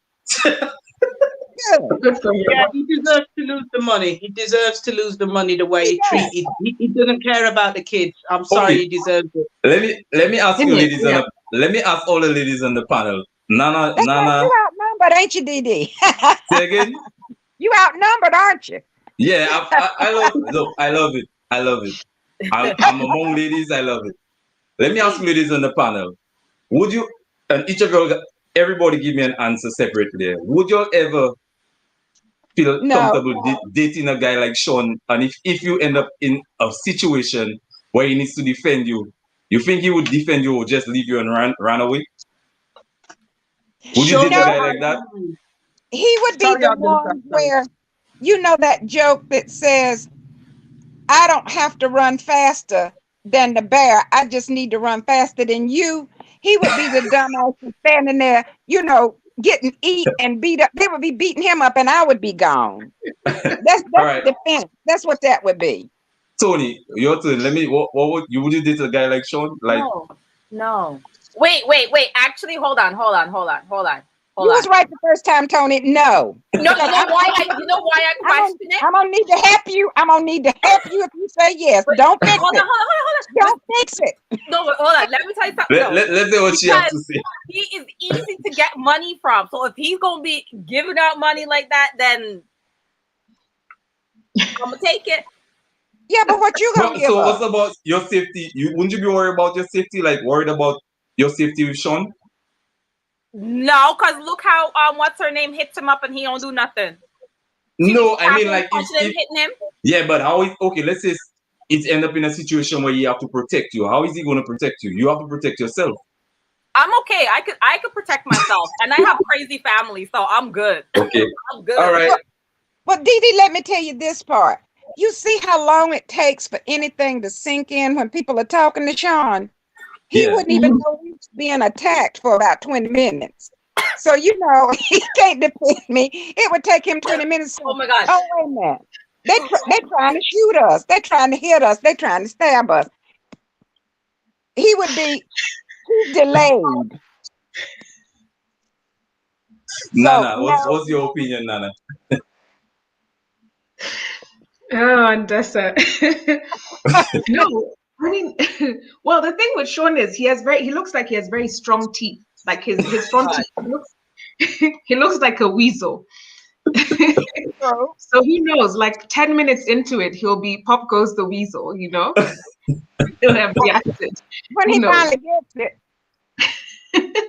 Good. Good for you. Yeah, he deserves to lose the money. He deserves to lose the money the way he treated. He doesn't care about the kids. I'm sorry, Okay. he deserves it. Let me ask you, Didn't it? ladies, Yeah. let me ask all the ladies on the panel. Nana, That's right. You outnumbered, ain't you, DD? say again? You outnumbered, aren't you? Yeah, I love it. Look, I love it. I love it. I'm among ladies. I love it. Let me ask you, ladies on the panel. Would you, and each of you, everybody give me an answer separately there. Would you ever feel No. comfortable dating a guy like Sean? And if you end up in a situation where he needs to defend you, you think he would defend you or just leave you and run away? Would you date a guy like that? He would be Sorry, the I'll do one that. where, you know, that joke that says, I don't have to run faster than the bear. I just need to run faster than you. He would be the dumbass who's standing there, you know, getting eat and beat up. They would be beating him up and I would be gone. That's All right. defense. That's what that would be. Tony, your turn. Let me. What would you date a guy like Sean? Like, No. Wait. Actually, hold on. You was right the first time, Tony. No. No, you know why I question it? I'm gonna need to help you. I'm gonna need to help you if you say yes. Don't fix Hold it. on. Don't fix it. No, but hold on. Let me tell you something. let's see what she has to say. He is easy to get money from. So if he's gonna be giving out money like that, then I'm gonna take it. Yeah, but what you gonna give So up? what's about your safety? Wouldn't you be worried about your safety? Like worried about your safety with Sean? No, because look how what's her name hits him up and he don't do nothing. No, I mean like hitting him. Yeah, but how is okay? Let's say it's end up in a situation where you have to protect you. How is he going to protect you? You have to protect yourself. I'm okay. I could protect myself, and I have crazy family, so I'm good. Okay, I'm good. all right. But Dee, let me tell you this part. You see how long it takes for anything to sink in when people are talking to Sean? He wouldn't even know he was being attacked for about 20 minutes. So, you know, he can't defend me. It would take him 20 minutes. Oh my gosh. Oh, wait a minute. They're trying to shoot us. They're trying to hit us. They're trying to stab us. He would be delayed. Nana, So, what's your opinion, Nana? Oh, Andessa. No, I mean, well, the thing with Sean is he looks like he has very strong teeth. Like his front teeth he looks like a weasel. So who knows? Like 10 minutes into it, he'll be pop goes the weasel, you know? He'll have reacted. when he finally gets it.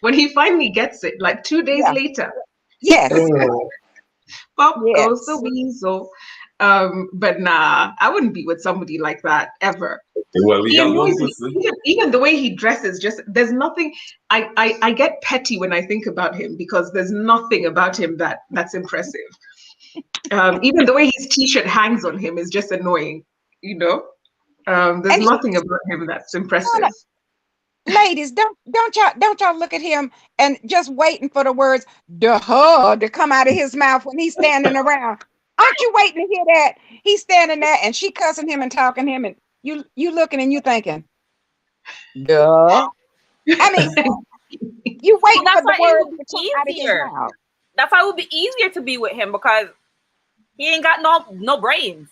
When he finally gets it, like 2 days later. Yes. Pop goes the weasel. But nah, I wouldn't be with somebody like that ever. Well, we got one Even the way he dresses, just there's nothing. I get petty when I think about him because there's nothing about him that's impressive. Even the way his t-shirt hangs on him is just annoying, you know. There's nothing about him that's impressive. Ladies, don't y'all look at him and just waiting for the words "duh" to come out of his mouth when he's standing around. Aren't you waiting to hear that? He's standing there and she cussing him and talking to him, and you looking and you thinking, duh. I mean, you waiting for the words to come out of his mouth. That's why it would be easier to be with him because he ain't got no brains.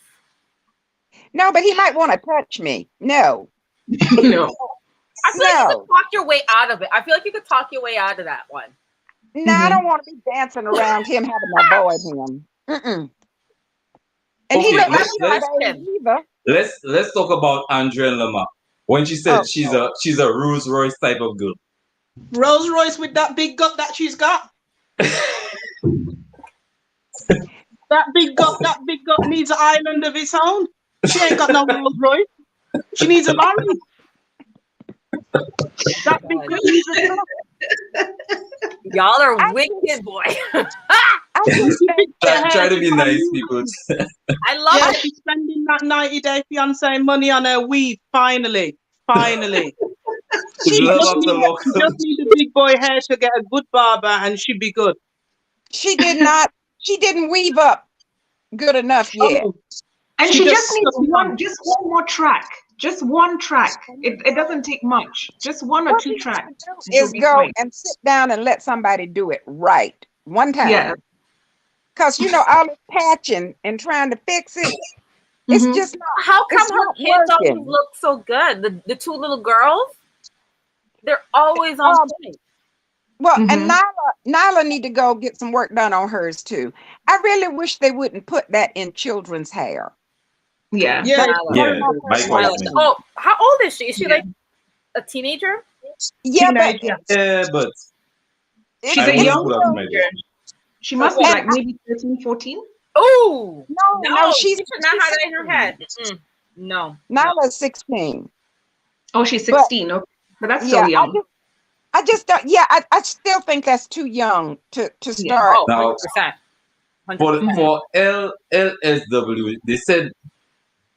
No, but he might want to touch me. No. No. I feel like you could talk your way out of it. I feel like you could talk your way out of that one. No, I don't want to be dancing around him, having to avoid him. And okay, let's talk about Andrea and Lamar. When she said she's a Rolls Royce type of girl. Rolls Royce with that big gut that she's got. That big gut needs an island of its own. She ain't got no Rolls Royce. She needs a lorry. That big gut needs a car. Y'all are wicked, boy. Try to be nice, people. I love it. She's spending that 90-day fiance money on her weave. Finally. She just need a big boy hair to get a good barber, and she'd be good. She didn't weave up good enough yet. Oh, And she she just just needs stuck on. just one more track. Just one track. It doesn't take much. Just one or What two we need tracks. to do And she'll is be go fine. and sit down and let somebody do it right one Yeah. time. Because all this patching and trying to fix it, it's Mhm. just not. How It's come her not kids always working. look so good? The two little girls, they're always on Um, point. Well, and Mhm. Nyla need to go get some work done on hers too. I really wish they wouldn't put that in children's hair. Yeah. Yeah, That's it's Nyla. Yeah, horrible. Mike Nyla. White. Oh, how old is she? Is she Yeah. like a teenager? Yeah, but Teenager. Yeah, but She's I a it's wouldn't young put her to still, my teenager. business. She must be Okay. like maybe 13, 14. Oh no, no, she's she should not have that in her 16. head. No, no. Nyla's 16. Oh, she's But 16. Okay. But that's still yeah, young. I just don't. Yeah, I still think that's too young to Yeah. start. Oh, Now 100%. 100%. for Mhm. for LSW, they said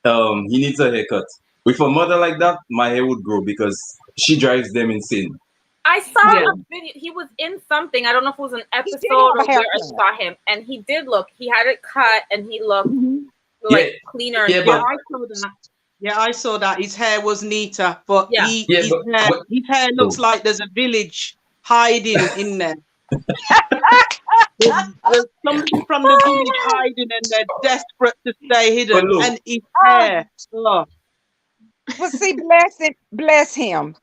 he needs a haircut. With a mother like that, my hair would grow because she drives them insane. I saw Yeah. a video. He was in something. I don't know if it was an He episode did or have a where I haircut. saw him, and he did look. He had it cut, and he looked Mhm. like Yeah, cleaner and yeah, Yeah, but sharper. I saw that. Yeah, I saw that. His hair was neater, but Yeah. yeah, his hair looks oh, like there's a village hiding in there. There's somebody from the village hiding, and they're desperate to stay but hidden. look, And his Oh, hair, oh, well, see, bless him.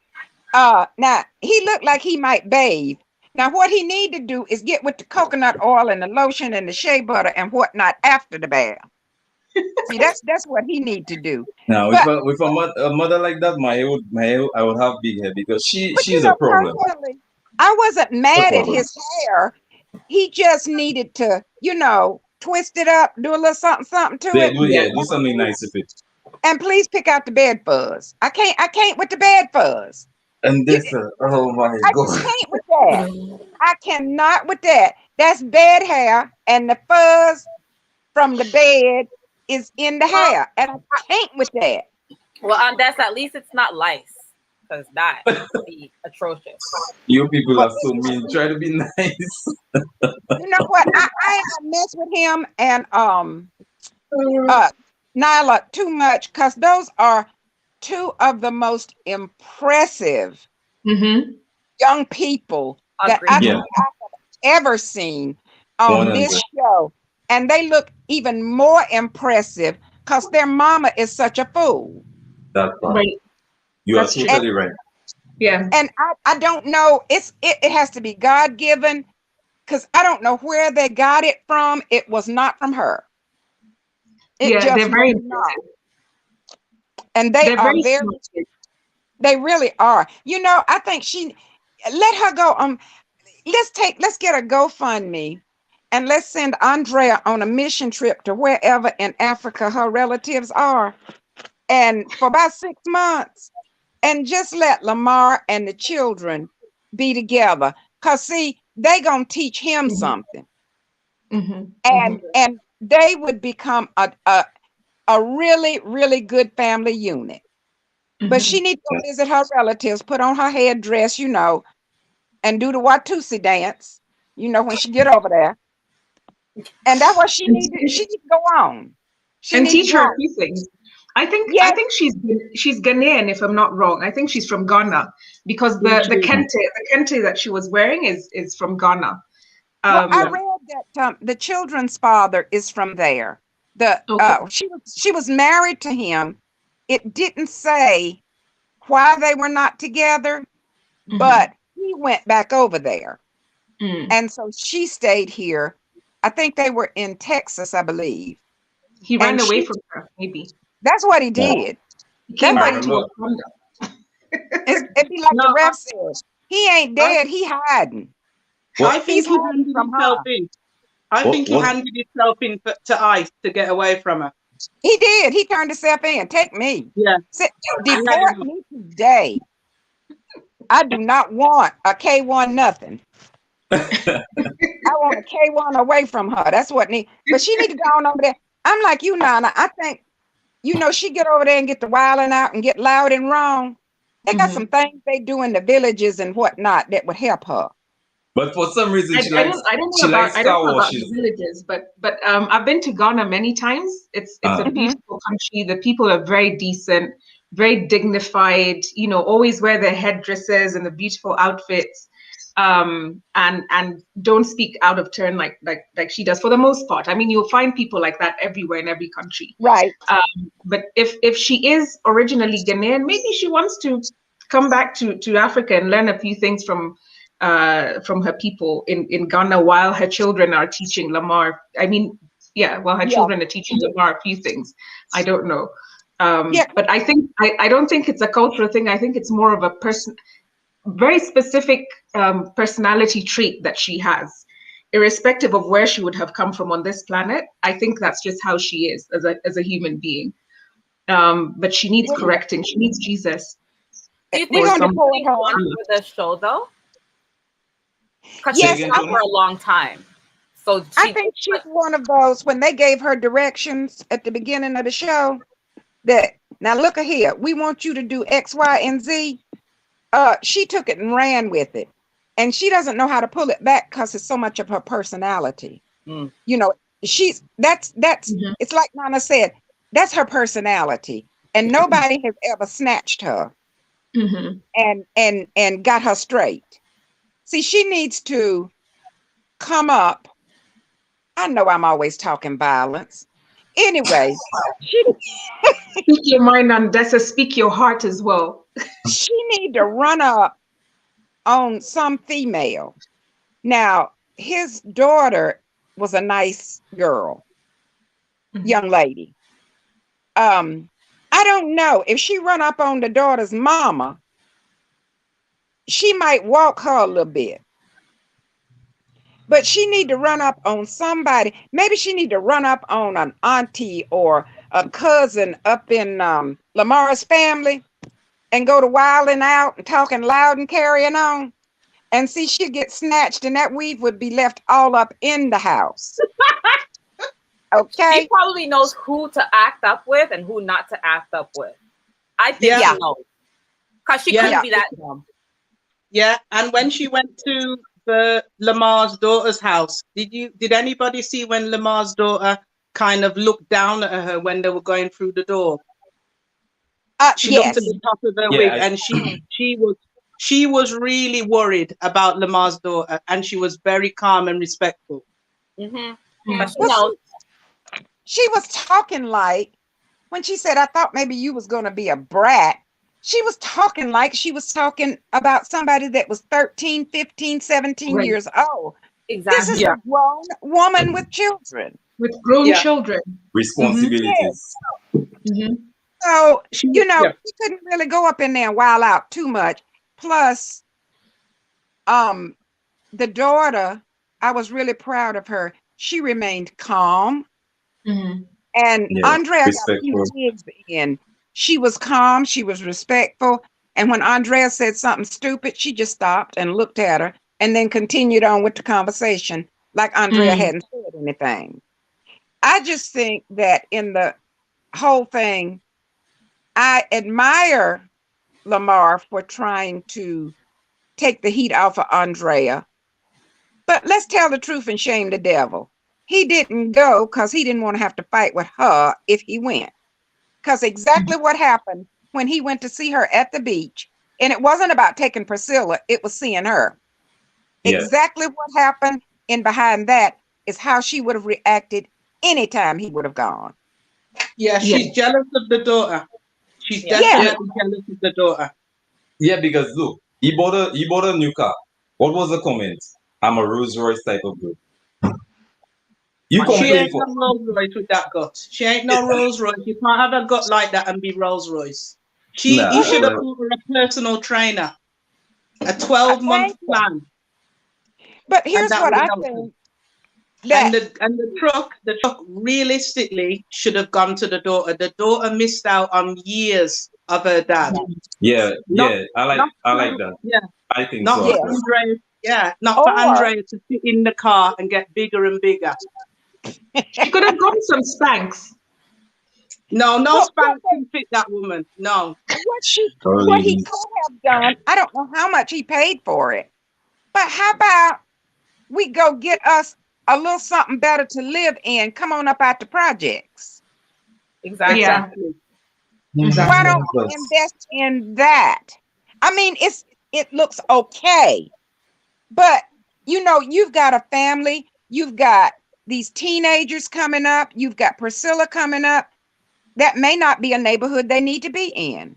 Now he looked like he might bathe. Now, what he need to do is get with the coconut oil and the lotion and the shea butter and whatnot after the bath. See, that's what he need to do. now But with a mother like that, I would have big hair because but she's a problem. personally, I wasn't A mad at problem. his hair. He just needed to, twist it up, do a little something to it, Yeah. Do something nice with it. and please pick out the bed fuzz. I can't with the bed fuzz. And You, this, oh my I just god, can't with that. I cannot with that. That's bed hair, and the fuzz from the bed is in the Well, hair, and I can't with that. well, that's at least it's not lice, because that would be atrocious. you people But are so mean. Try to be nice. you know what? I ain't gonna mess with him and Nyla too much, because those are two of the most impressive Mhm. young people that Agreed. I Yeah, think I've ever seen on this 100. show. And they look even more impressive because their mama is such a fool. That part. Right. You are That's true. totally right. Yeah. And I don't know, it has to be God given, because I don't know where they got it from. It was not from her. It Yeah. just They're very was not. And they they're are very very, smart kids. they really are. I think let her go. Let's get a GoFundMe and let's send Andrea on a mission trip to wherever in Africa her relatives are, and for about 6 months, and just let Lamar and the children be together. Cause see, they gonna teach him Mhm. something, Mhm. and they would become a really, really good family unit. But she Mhm. needs to go visit her relatives, put on her headdress, and do the Watusi dance, when she get over there. And that's what she And, needs. She needs to go on. She and needs to teach her go. a few things. I Yes, think she's Ghanaian, if I'm not wrong. I think she's from Ghana because yeah, the she, kente that she was wearing is from Ghana. well, I yeah. read that the children's father is from there. Okay. She was married to him. It didn't say why they were not together, Mhm. but he went back over there, Mm. and so she stayed here. I think they were in Texas, I believe, He ran and away from her, maybe. that's what he Yeah. did. He That's came what I he back to remember. Wakanda. It'd be like the No, ref said. He ain't I, dead. He hiding. What I He's think he hiding handed from himself her. in. I what think he what handed himself in to ICE to get away from her. He did. He turned himself in. Take me. Yeah, he had Deport enough. me today. I do not want a K1 nothing. I want a K1 away from her. That's what need. But she need to go on over there. I'm like you, Nana. I think, she get over there and get the wilding out and get loud and wrong. They got Mhm. some things they do in the villages and whatnot that would help her. But for some reason, I don't she know likes about car the washes. villages, but I've been to Ghana many times. It's a Uh-huh. beautiful country. The people are very decent, very dignified. You know, always wear their headdresses and the beautiful outfits, and don't speak out of turn like she does for the most part. I mean, you'll find people like that everywhere in every country. Right. But if she is originally Ghanaian, maybe she wants to come back to Africa and learn a few things from her people in Ghana while her children are teaching Lamar. I mean, yeah, while her children are teaching Lamar a few things. I don't know. But I think I don't think it's a cultural thing. I think it's more of a very specific personality trait that she has, irrespective of where she would have come from on this planet. I think that's just how she is as a human being. But she needs correcting. She needs Jesus. Do you We're think going to she's pull really her. on for the show though? Because Yes, she's been out for a long time. So I think she's one of those, when they gave her directions at the beginning of the show, that now look at here, we want you to do X, Y, and Z. She took it and ran with it. And she doesn't know how to pull it back because it's so much of her personality. Mm. You know, that's it's like Nana said, that's her personality. And nobody has ever snatched her and got her straight. See, she needs to come up. I know I'm always talking violence. Anyway, speak your mind on Dessa, speak your heart as well. She need to run up on some female. Now, his daughter was a nice girl, young lady. I don't know if she run up on the daughter's mama, she might walk her a little bit. But she need to run up on somebody. Maybe she need to run up on an auntie or a cousin up in Lamar's family and go to wilding out and talking loud and carrying on. And see, she'd get snatched and that weave would be left all up in the house. Okay? She probably knows who to act up with and who not to act up with. I think she knows. Because she couldn't be that dumb. Yeah, and when she went to the Lamar's daughter's house, did anybody see when Lamar's daughter kind of looked down at her when they were going through the door? She looked at the top of her wig, and she was really worried about Lamar's daughter, and she was very calm and respectful. She was talking like, when she said, I thought maybe you was going to be a brat, she was talking like she was talking about somebody that was 13, 15, 17 years old. Exactly. This is a grown woman with children. With grown children. Responsibilities. So, you know, she couldn't really go up in there and wild out too much. Plus, the daughter, I was really proud of her. She remained calm. And Andrea got a few digs in. She was calm. She was respectful. And when Andrea said something stupid, she just stopped and looked at her and then continued on with the conversation like Andrea hadn't said anything. I just think that in the whole thing, I admire Lamar for trying to take the heat off of Andrea. But let's tell the truth and shame the devil. He didn't go because he didn't want to have to fight with her if he went. Because exactly what happened when he went to see her at the beach, and it wasn't about taking Priscilla, it was seeing her. Exactly what happened in behind that is how she would have reacted anytime he would have gone. Yeah, she's jealous of the daughter. She's definitely jealous of the daughter. Yeah, because look, he bought a new car. What was the comment? I'm a Rolls Royce type of girl. She ain't no Rolls Royce with that gut. She ain't no Rolls Royce. You can't have a gut like that and be Rolls Royce. He should have bought her a personal trainer, a 12-month plan. But here's what I think. And the truck realistically should have gone to the daughter. The daughter missed out on years of her dad. I like that. Yeah, I think not so. For Andrea, not for Andrea to sit in the car and get bigger and bigger. She could have gotten some Spanx. No Spanx can fit that woman. No. What he could have done, I don't know how much he paid for it, but how about we go get us a little something better to live in. Come on up out the projects. Exactly. Yeah. Why don't we invest in that? I mean, it looks okay, but you've got a family, you've got these teenagers coming up, you've got Priscilla coming up. That may not be a neighborhood they need to be in.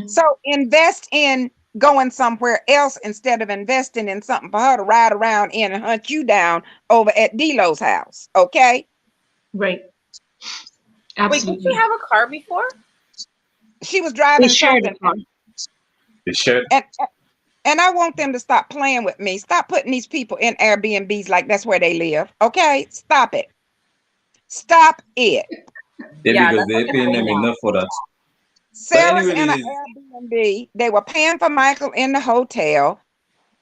So invest in going somewhere else instead of investing in something for her to ride around in and hunt you down over at D-Lo's house. Okay. Right. Wait, did you have a car before? She was driving something. Sure. And I want them to stop playing with me. Stop putting these people in Airbnbs like that's where they live. Okay? Stop it. Stop it. Yeah, because they're paying them enough for that. Sarah's in an Airbnb. They were paying for Michael in the hotel.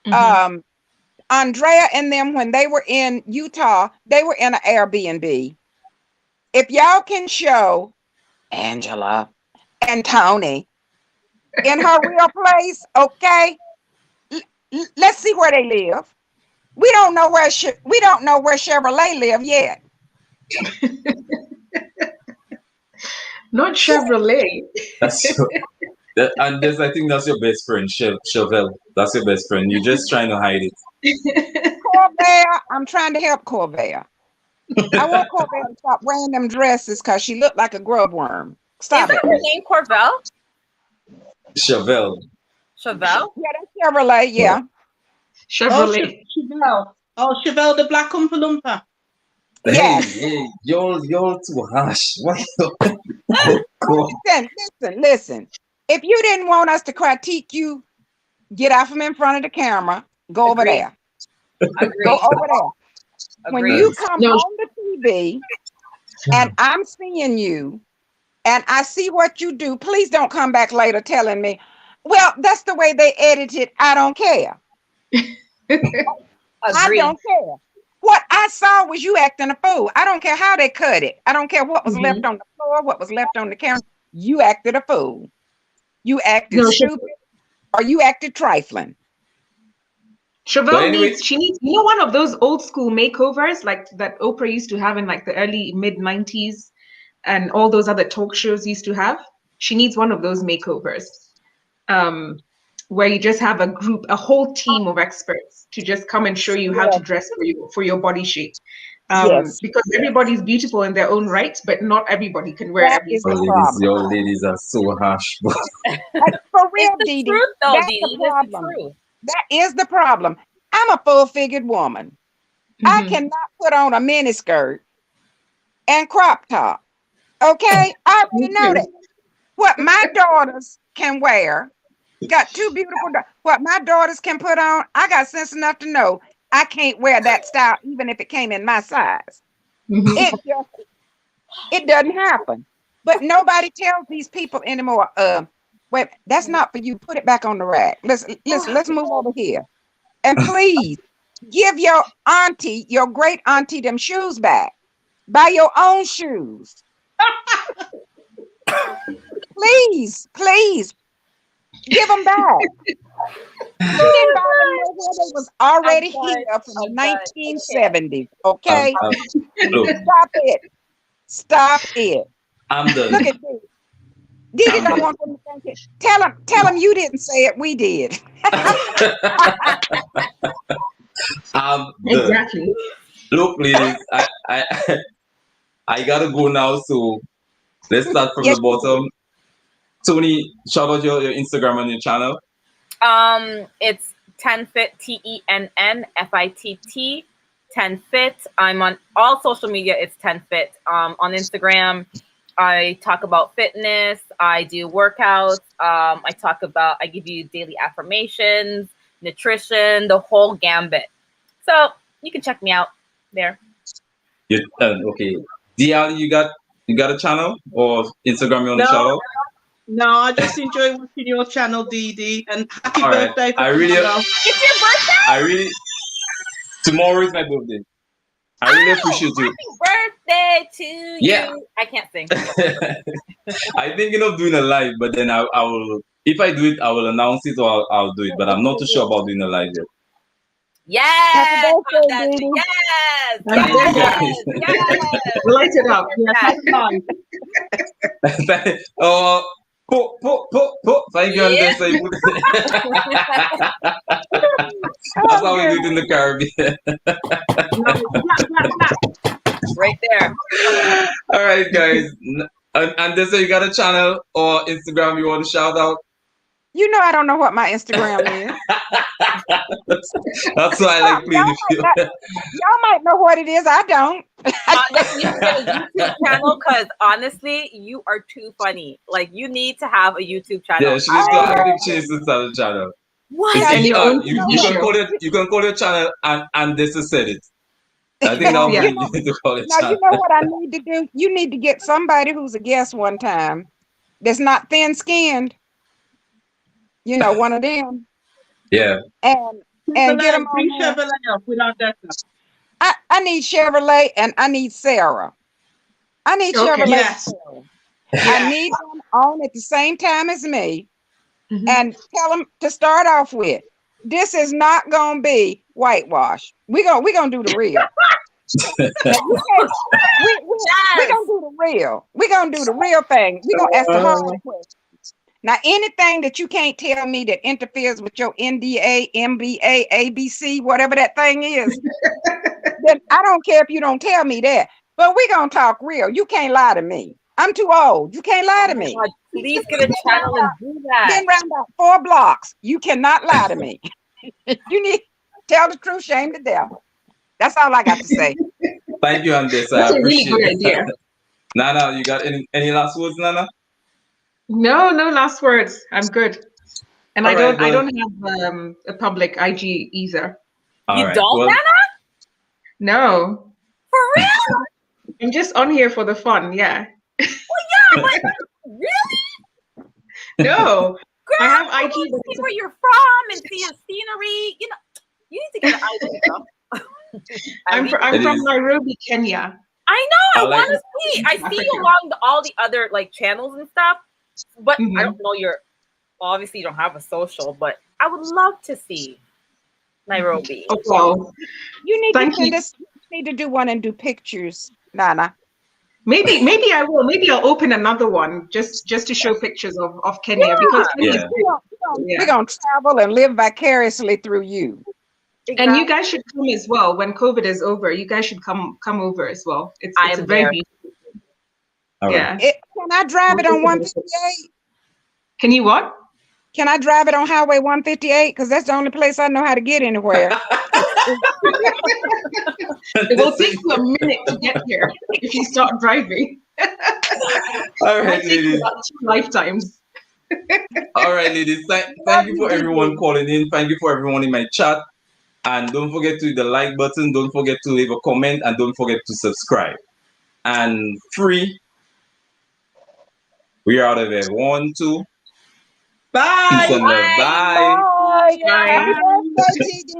Andrea and them, when they were in Utah, they were in an Airbnb. If y'all can show Angela and Tony in her real place, okay? Let's see where they live. We don't know where Chevrolet live yet. Not Chevrolet. And I think that's your best friend, Chevelle. That's your best friend. You're just trying to hide it. Corvair, I'm trying to help Corvair. I want Corvair to stop wearing them dresses because she looked like a grub worm. Stop it. Is that her name, Corvell? Chevelle. Chevelle? Yeah, that's Chevrolet, yeah. Chevrolet. Chevelle. Oh, Chevelle, the black Oompa Loompa. Yes. Hey, y'all too harsh. Listen. If you didn't want us to critique you, get out from in front of the camera. Go over there. Go over there. When you come on the TV and I'm seeing you and I see what you do, please don't come back later telling me, well, that's the way they edited. I don't care. I don't care. What I saw was you acting a fool. I don't care how they cut it. I don't care what was left on the floor, what was left on the camera. You acted a fool. You acted stupid, or you acted trifling. Chevelle needs, one of those old school makeovers like that Oprah used to have in like the early mid-90s and all those other talk shows used to have. She needs one of those makeovers where you just have a whole team of experts to just come and show you how to dress for your body shape. Because everybody's beautiful in their own right, but not everybody can wear everything. Your ladies are so harsh. For real, Dee Dee, that's the problem. That is the problem. I'm a full-figured woman. I cannot put on a miniskirt and crop top. Okay? I already know that. What my daughters can wear, got two beautiful daughters. What my daughters can put on, I got sense enough to know I can't wear that style even if it came in my size. It doesn't happen. But nobody tells these people anymore, wait, that's not for you. Put it back on the rack. Let's move over here. And please give your auntie, your great auntie, them shoes back. Buy your own shoes. Please. Give them back. They was already here from the 1970s. Okay? Stop it. I'm done. Look at this. Didi don't want them to think it. Tell them you didn't say it. We did. Exactly. Look, ladies, I gotta go now. So let's start from the bottom. Tony, shout out your Instagram and your channel. It's 10fit TENNFITT 10fit. I'm on all social media. It's 10fit. On Instagram, I talk about fitness. I do workouts. I give you daily affirmations, nutrition, the whole gambit. So you can check me out there. Okay. DL, you got a channel or Instagram on the channel? No, I just enjoy watching your channel, Dee Dee, and happy birthday for tomorrow. It's your birthday? Tomorrow is my birthday. I really appreciate you. Happy birthday to you. I can't sing. I'm thinking of doing a live, but then I will. If I do it, I will announce it or I'll do it. But I'm not too sure about doing a live yet. Yes, birthday, hot dancing. Didi. Yes, Happy yes, birthday. yes. Light it up. Yes, come on. Oh, thank you, and Yeah. this. That's Oh, how we do it goodness. in the Caribbean. Right there. All right, guys. And this, you got a channel or Instagram you want to shout out? You know I don't know what my Instagram is. That's why I like playing the field. Y'all might know what it is. I don't. Honestly, you should get a YouTube channel because honestly, you are too funny. Like you need to have a YouTube channel. Yeah, she needs to actively change the style channel. What? It's, And your own you TV can show. call it. You can call your channel and this is said it. I think Now, that Yeah. would be need to call it now channel. you know what I need to do? You need to get somebody who's a guest one time that's not thin-skinned. You know, one of them. Yeah. And get them Bring on there. Chevelle up without that. I need Chevrolet and I need Sarah. I need Okay. Chevrolet Yes. and Sarah. I need them on at the same time as me Mhm. and tell them to start off with. This is not gonna be whitewash. We gonna do the real. Now, we Yes. gonna do the real. We gonna do the real thing. We gonna ask the hard questions. Now, anything that you can't tell me that interferes with your NDA, MBA, ABC, whatever that thing is, then I don't care if you don't tell me that. But we gonna talk real. You can't lie to me. I'm too old. You can't lie to me. God, please get a channel and do that. Been around about 4 blocks. You cannot lie to me. You need tell the truth, shame the devil. That's all I got to say. Thank you, Andres. I That's a really appreciate good it. idea. Nana, you got any last words, Nana? No last words. I'm good. And All I right, don't have a public IG either. All You right. don't, Well, Nana? No. For real? I'm just on here for the fun, yeah. Yeah, but really? No. Girl, I have I IG, want but to see it's where you're from and see your scenery. You know, you need to get an IG, girl. I'm It from is. Nairobi, Kenya. I know. I I like want to see. I see you Africa. along all the other like channels and stuff, but Mhm. I don't know your. Obviously, you don't have a social, but I would love to see Nairobi. Oh wow. You need Thank to send you. us. You need to do one and do pictures, Nana. Maybe I will. Maybe I'll open another one just to show pictures of Kenya because Kenya is Yeah. big. We're gonna travel and live vicariously through you. And you guys should come as well when COVID is over. You guys should come over as well. It's I a am very there. beautiful. All right. Yeah. Can I drive it on 158? Can you what? Can I drive it on Highway 158? Because that's the only place I know how to get anywhere. It will take you a minute to get here if you start driving. All It right, might take you ladies. about 2 lifetimes. All right, ladies. Thank you for everyone calling in. Thank you for everyone in my chat. And don't forget to hit the like button. Don't forget to leave a comment. And don't forget to subscribe. And 3, we are out of there. 1, 2. Bye. Peace and love. Bye. Bye. Bye. Happy birthday, Gigi.